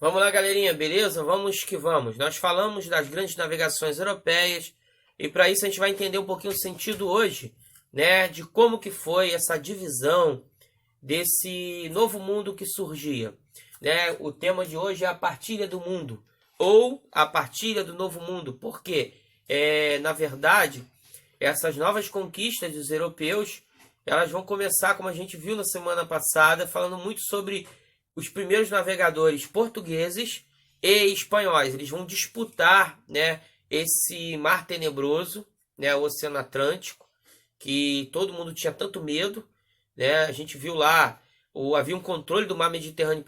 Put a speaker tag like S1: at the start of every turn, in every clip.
S1: Vamos lá, galerinha, beleza? Vamos que vamos. Nós falamos das grandes navegações europeias e para isso a gente vai entender um pouquinho o sentido hoje, né, de como que foi essa divisão desse novo mundo que surgia, né? O tema de hoje é a partilha do mundo ou a partilha do novo mundo, porque na verdade, essas novas conquistas dos europeus, elas vão começar, como a gente viu na semana passada, falando muito sobre os primeiros navegadores portugueses e espanhóis. Eles vão disputar, né, esse mar tenebroso, né, o Oceano Atlântico, que todo mundo tinha tanto medo, né? A gente viu lá, havia um controle do mar Mediterrâneo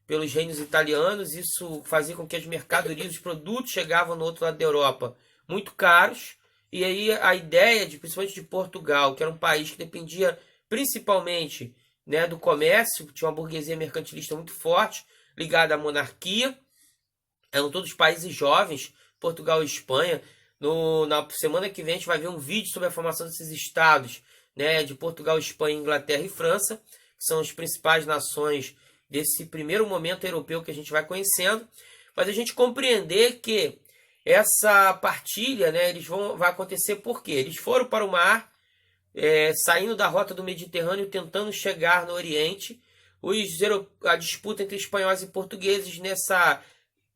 S1: pelos reinos italianos. Isso fazia com que as mercadorias, os produtos chegavam no outro lado da Europa muito caros. E aí a ideia, principalmente de Portugal, que era um país que dependia principalmente, né, do comércio, tinha uma burguesia mercantilista muito forte, ligada à monarquia. Eram todos países jovens, Portugal e Espanha. Na semana que vem a gente vai ver um vídeo sobre a formação desses estados, né, de Portugal, Espanha, Inglaterra e França, que são as principais nações desse primeiro momento europeu que a gente vai conhecendo. Mas a gente compreender que essa partilha, né, vai acontecer porque eles foram para o mar, saindo da rota do Mediterrâneo, tentando chegar no Oriente. A disputa entre espanhóis e portugueses nessa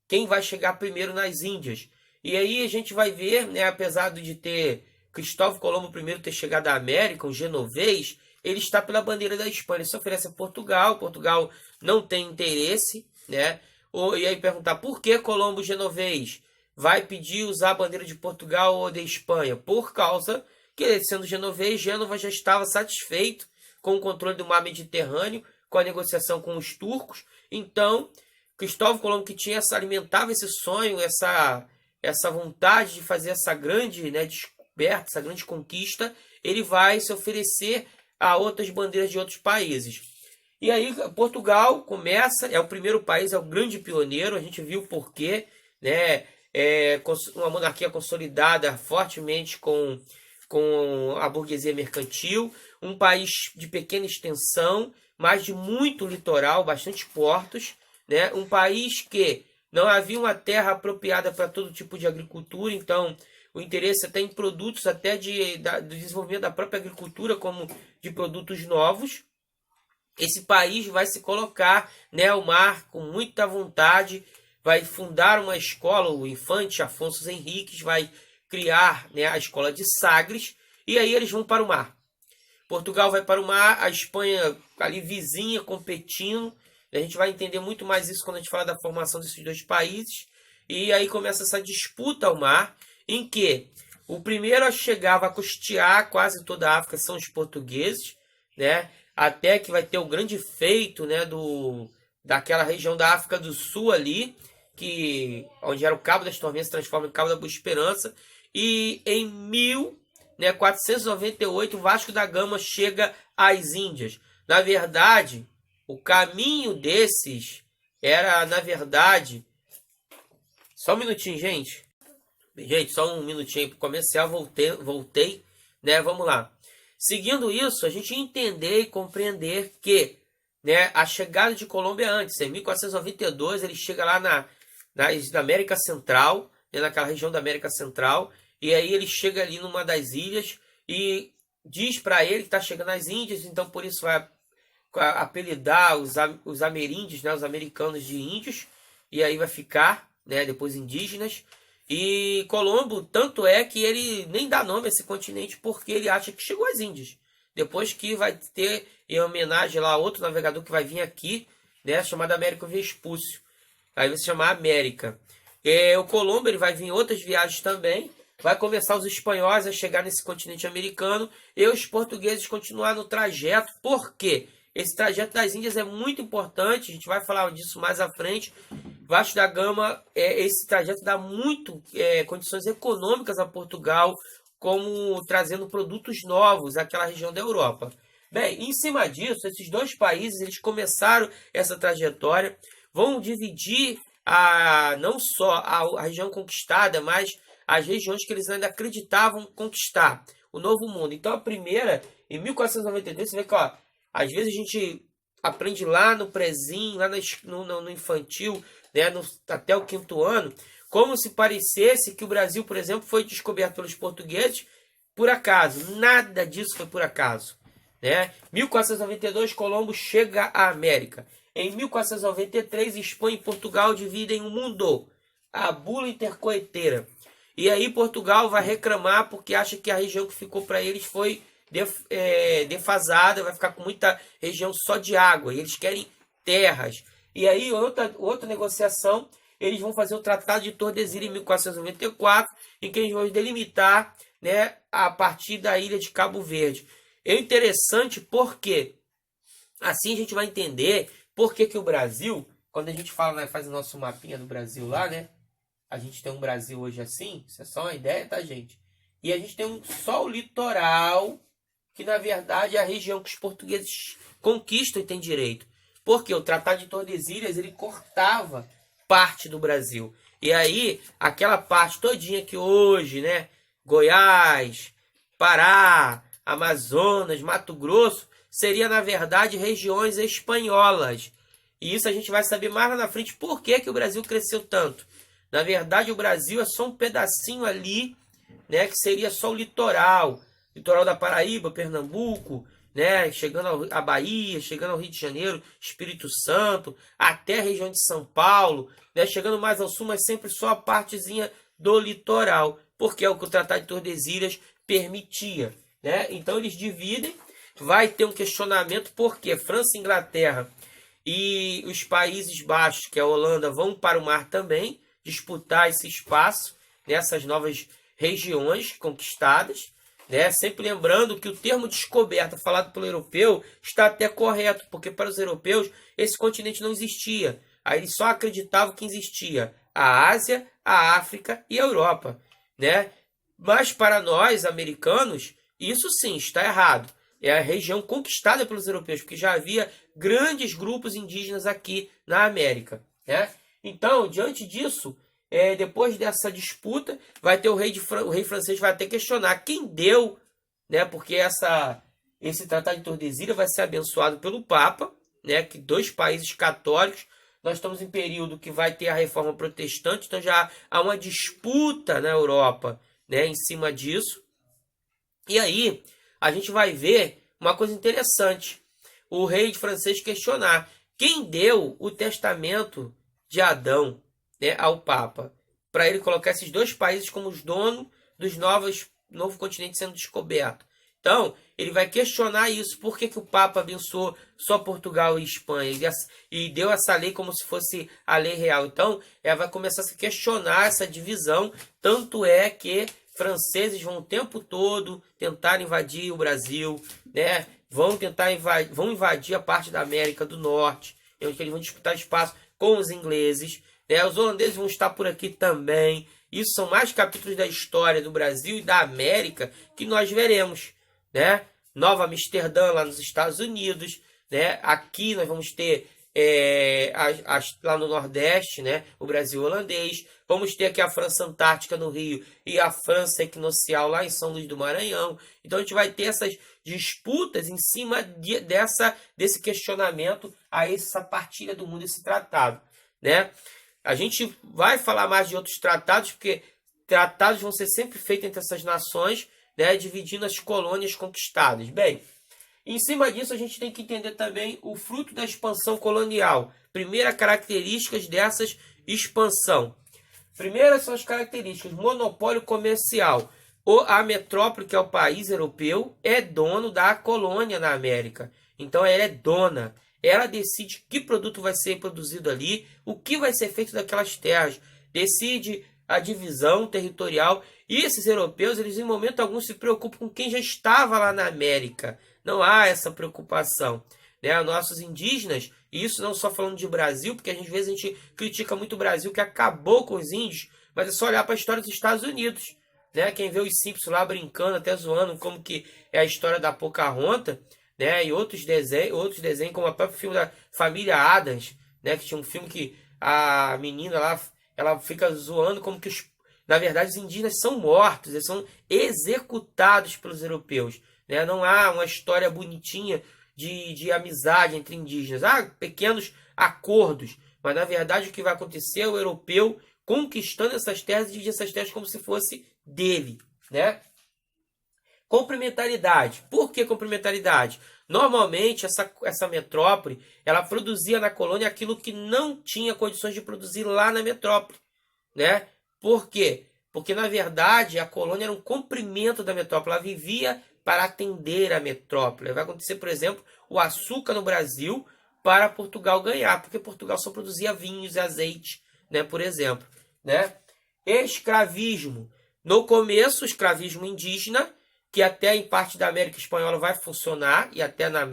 S1: quem vai chegar primeiro nas Índias. E aí a gente vai ver, né, apesar de ter Cristóvão Colombo primeiro ter chegado à América, um genovês, ele está pela bandeira da Espanha. Ele se oferece a Portugal. Portugal não tem interesse, né? E aí perguntar por que Colombo genovês vai pedir usar a bandeira de Portugal ou de Espanha? Por causa que, sendo genovês, Gênova já estava satisfeito com o controle do mar Mediterrâneo, com a negociação com os turcos. Então, Cristóvão Colombo, que alimentava esse sonho, essa vontade de fazer essa grande, né, descoberta, essa grande conquista, ele vai se oferecer a outras bandeiras de outros países. E aí Portugal começa, é o primeiro país, é o grande pioneiro. A gente viu o porquê, né? Uma monarquia consolidada fortemente com a burguesia mercantil, um país de pequena extensão, mas de muito litoral, bastante portos, né? Um país que não havia uma terra apropriada para todo tipo de agricultura. Então o interesse até em produtos até do desenvolvimento da própria agricultura, como de produtos novos. Esse país vai se colocar, né, ao mar com muita vontade, vai fundar uma escola. O infante Afonso Henriques vai criar, né, a escola de Sagres, e aí eles vão para o mar. Portugal vai para o mar, a Espanha ali vizinha, competindo. A gente vai entender muito mais isso quando a gente falar da formação desses dois países. E aí começa essa disputa ao mar, em que o primeiro a chegar vai custear quase toda a África são os portugueses, né? Até que vai ter o grande feito, né, daquela região da África do Sul ali, onde era o Cabo das Tormentas, se transforma em Cabo da Boa Esperança. E em 1498, Vasco da Gama chega às Índias. Na verdade, o caminho desses era, na verdade... Só um minutinho, gente. Gente, só um minutinho para comercial. Voltei, né? Vamos lá. Seguindo isso, a gente entender e compreender que, né, a chegada de Colombo é antes. Em 1492, ele chega lá na América Central, né, naquela região da América Central. E aí ele chega ali numa das ilhas e diz para ele que está chegando às Índias. Então, por isso vai apelidar os ameríndios, né, os americanos, de índios. E aí vai ficar, né, depois indígenas. E Colombo, tanto é que ele nem dá nome a esse continente, porque ele acha que chegou às Índias. Depois que vai ter, em homenagem lá, outro navegador que vai vir aqui, né, chamado Américo Vespúcio. Aí vai se chamar América. O Colombo, ele vai vir em outras viagens também. Vai começar os espanhóis a chegar nesse continente americano e os portugueses continuar no trajeto. Por quê? Esse trajeto das Índias é muito importante, a gente vai falar disso mais à frente. Vasco da Gama, esse trajeto dá muito condições econômicas a Portugal, como trazendo produtos novos àquela região da Europa. Bem, em cima disso, esses dois países eles começaram essa trajetória, vão dividir não só a região conquistada, mas as regiões que eles ainda acreditavam conquistar, o Novo Mundo. Então a primeira, em 1492, você vê que, ó, às vezes a gente aprende lá no prezinho, lá no infantil, né, até o 5º ano, como se parecesse que o Brasil, por exemplo, foi descoberto pelos portugueses por acaso. Nada disso foi por acaso. Né? 1492, Colombo chega à América. Em 1493, Espanha e Portugal dividem o mundo. A bula intercoeteira. E aí Portugal vai reclamar porque acha que a região que ficou para eles foi defasada, vai ficar com muita região só de água. E eles querem terras. E aí outra negociação, eles vão fazer o Tratado de Tordesilhas em 1494, em que eles vão delimitar, né, a partir da ilha de Cabo Verde. É interessante porque assim a gente vai entender por que o Brasil, quando a gente fala, né, faz o nosso mapinha do Brasil lá, né? A gente tem um Brasil hoje assim, isso é só uma ideia, tá, gente? E a gente tem só o litoral, que na verdade é a região que os portugueses conquistam e têm direito. Porque o Tratado de Tordesilhas, ele cortava parte do Brasil. E aí, aquela parte todinha que hoje, né, Goiás, Pará, Amazonas, Mato Grosso, seria na verdade regiões espanholas. E isso a gente vai saber mais lá na frente por que o Brasil cresceu tanto. Na verdade, o Brasil é só um pedacinho ali, né, que seria só o litoral. Litoral da Paraíba, Pernambuco, né, chegando à Bahia, chegando ao Rio de Janeiro, Espírito Santo, até a região de São Paulo, né, chegando mais ao sul, mas sempre só a partezinha do litoral, porque é o que o Tratado de Tordesilhas permitia. Né? Então eles dividem, vai ter um questionamento porque França, Inglaterra e os Países Baixos, que é a Holanda, vão para o mar também, disputar esse espaço nessas novas regiões conquistadas. Né? Sempre lembrando que o termo descoberta falado pelo europeu está até correto, porque para os europeus esse continente não existia. Aí eles só acreditavam que existia a Ásia, a África e a Europa. Né? Mas para nós, americanos, isso sim está errado. É a região conquistada pelos europeus, porque já havia grandes grupos indígenas aqui na América. Né? Então, diante disso, depois dessa disputa, vai ter o rei francês vai ter que questionar quem deu, né? Porque esse Tratado de Tordesilhas vai ser abençoado pelo Papa, né? Que 2 países católicos. Nós estamos em período que vai ter a reforma protestante, então já há uma disputa na Europa, né? Em cima disso. E aí, a gente vai ver uma coisa interessante. O rei francês questionar quem deu o testamento de Adão, né, ao Papa, para ele colocar esses 2 países como os donos dos novo continente sendo descoberto. Então, ele vai questionar isso. Por que o Papa abençoou só Portugal e Espanha e deu essa lei como se fosse a lei real? Então, vai começar a se questionar essa divisão. Tanto é que franceses vão o tempo todo tentar invadir o Brasil, né? Vão invadir a parte da América do Norte, onde eles vão disputar espaço com os ingleses, né? Os holandeses vão estar por aqui também. Isso são mais capítulos da história do Brasil e da América que nós veremos, né? Nova Amsterdã lá nos Estados Unidos, né? Aqui nós vamos ter lá no Nordeste, né? O Brasil holandês. Vamos ter aqui a França Antártica no Rio e a França Equinocial lá em São Luís do Maranhão. Então a gente vai ter essas disputas em cima desse questionamento a essa partilha do mundo, esse tratado, né? A gente vai falar mais de outros tratados, porque tratados vão ser sempre feitos entre essas nações, né? Dividindo as colônias conquistadas. Bem, em cima disso a gente tem que entender também o fruto da expansão colonial. Primeira características dessa expansão. Primeiras são as características: monopólio comercial. A metrópole, que é o país europeu, é dono da colônia na América. Então ela é dona. Ela decide que produto vai ser produzido ali, o que vai ser feito daquelas terras. Decide a divisão territorial. E esses europeus, eles em momento algum se preocupam com quem já estava lá na América. Não há essa preocupação. Né? Nossos indígenas, e isso não só falando de Brasil, porque às vezes a gente critica muito o Brasil, que acabou com os índios, mas é só olhar para a história dos Estados Unidos. Né? Quem vê os Simpsons lá brincando, até zoando, como que é a história da Pocahontas, né? E outros desenhos, como o próprio filme da família Addams, né? Que tinha um filme que a menina lá, ela fica zoando como que na verdade os indígenas são mortos, eles são executados pelos europeus. Né? Não há uma história bonitinha de amizade entre indígenas, pequenos acordos, mas na verdade o que vai acontecer é o europeu conquistando essas terras e dividindo essas terras como se fosse dele, né? Complementaridade. Por que complementaridade? Normalmente, essa metrópole, ela produzia na colônia aquilo que não tinha condições de produzir lá na metrópole, né? Por quê? Porque, na verdade, a colônia era um comprimento da metrópole. Ela vivia para atender a metrópole. Vai acontecer, por exemplo, o açúcar no Brasil para Portugal ganhar, porque Portugal só produzia vinhos e azeite, né? Por exemplo, né? Escravismo. No começo, o escravismo indígena, que até em parte da América Espanhola vai funcionar, e até na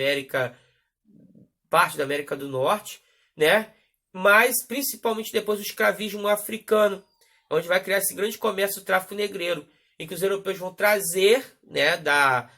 S1: parte da América do Norte, né? Mas principalmente depois o escravismo africano, onde vai criar esse grande comércio do tráfico negreiro, em que os europeus vão trazer, né, da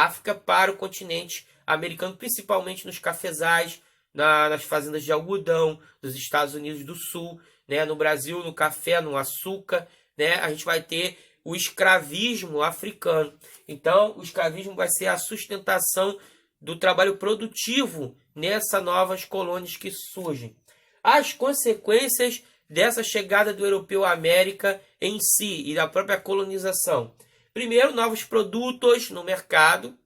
S1: África para o continente americano, principalmente nos cafezais, nas fazendas de algodão dos Estados Unidos do Sul, né? No Brasil, no café, no açúcar, né? A gente vai ter o escravismo africano. Então, o escravismo vai ser a sustentação do trabalho produtivo nessas novas colônias que surgem. As consequências dessa chegada do europeu à América em si e da própria colonização. Primeiro, novos produtos no mercado,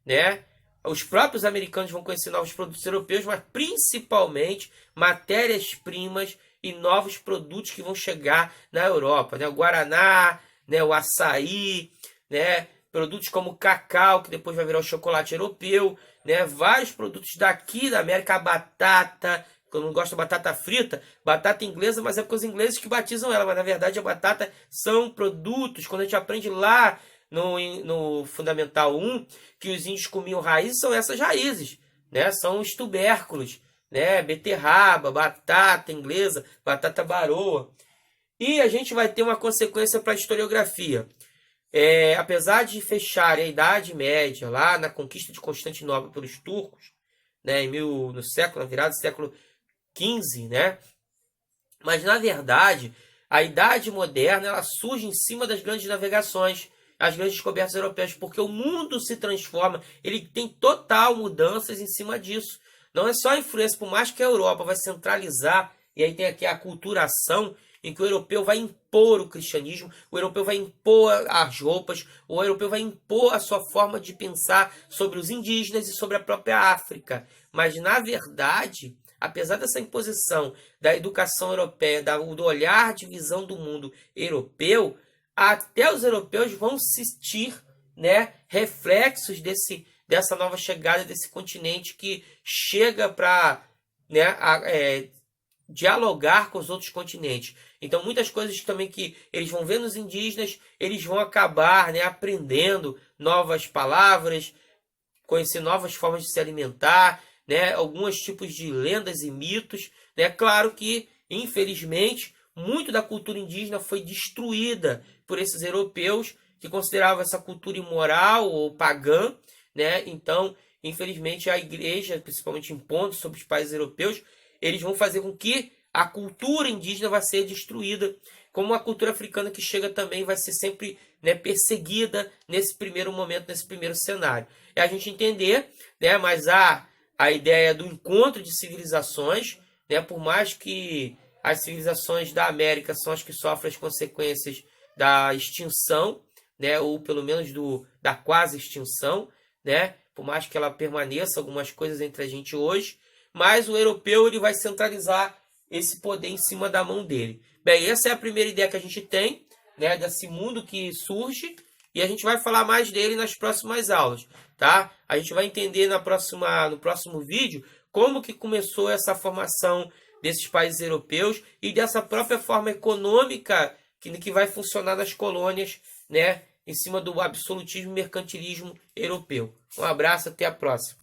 S1: né? Os próprios americanos vão conhecer novos produtos europeus, mas principalmente matérias-primas e novos produtos que vão chegar na Europa, né? O guaraná, né, o açaí, né, produtos como o cacau, que depois vai virar o chocolate europeu, né, vários produtos daqui da América, a batata, que eu não gosto de batata frita, batata inglesa, mas é porque os ingleses que batizam ela, mas na verdade a batata são produtos, quando a gente aprende lá no Fundamental 1, que os índios comiam raízes, são essas raízes, né, são os tubérculos, né, beterraba, batata inglesa, batata baroa. E a gente vai ter uma consequência para a historiografia. Apesar de fechar a Idade Média, lá na conquista de Constantinopla pelos turcos, né, na virada do século XV, né, mas na verdade, a Idade Moderna ela surge em cima das grandes navegações, as grandes descobertas europeias, porque o mundo se transforma, ele tem total mudanças em cima disso. Não é só a influência, por mais que a Europa vai centralizar, e aí tem aqui a aculturação, em que o europeu vai impor o cristianismo, o europeu vai impor as roupas, o europeu vai impor a sua forma de pensar sobre os indígenas e sobre a própria África. Mas, na verdade, apesar dessa imposição da educação europeia, do olhar de visão do mundo europeu, até os europeus vão sentir, né, reflexos dessa nova chegada desse continente que chega para, né, dialogar com os outros continentes. Então, muitas coisas também que eles vão ver nos indígenas, eles vão acabar, né, aprendendo novas palavras, conhecer novas formas de se alimentar, né, alguns tipos de lendas e mitos. Né? Claro que, infelizmente, muito da cultura indígena foi destruída por esses europeus que consideravam essa cultura imoral ou pagã. Né? Então, infelizmente, a igreja, principalmente impondo sobre os países europeus, eles vão fazer com que a cultura indígena vai ser destruída, como a cultura africana que chega também vai ser sempre, né, perseguida nesse primeiro momento, nesse primeiro cenário. É a gente entender, né, mas a ideia do encontro de civilizações, né, por mais que as civilizações da América são as que sofrem as consequências da extinção, né, ou pelo menos da quase extinção, né, por mais que ela permaneça algumas coisas entre a gente hoje, mas o europeu ele vai centralizar esse poder em cima da mão dele. Bem, essa é a primeira ideia que a gente tem, né, desse mundo que surge, e a gente vai falar mais dele nas próximas aulas, tá? A gente vai entender no próximo vídeo como que começou essa formação desses países europeus e dessa própria forma econômica que vai funcionar nas colônias, né, em cima do absolutismo e mercantilismo europeu. Um abraço, até a próxima.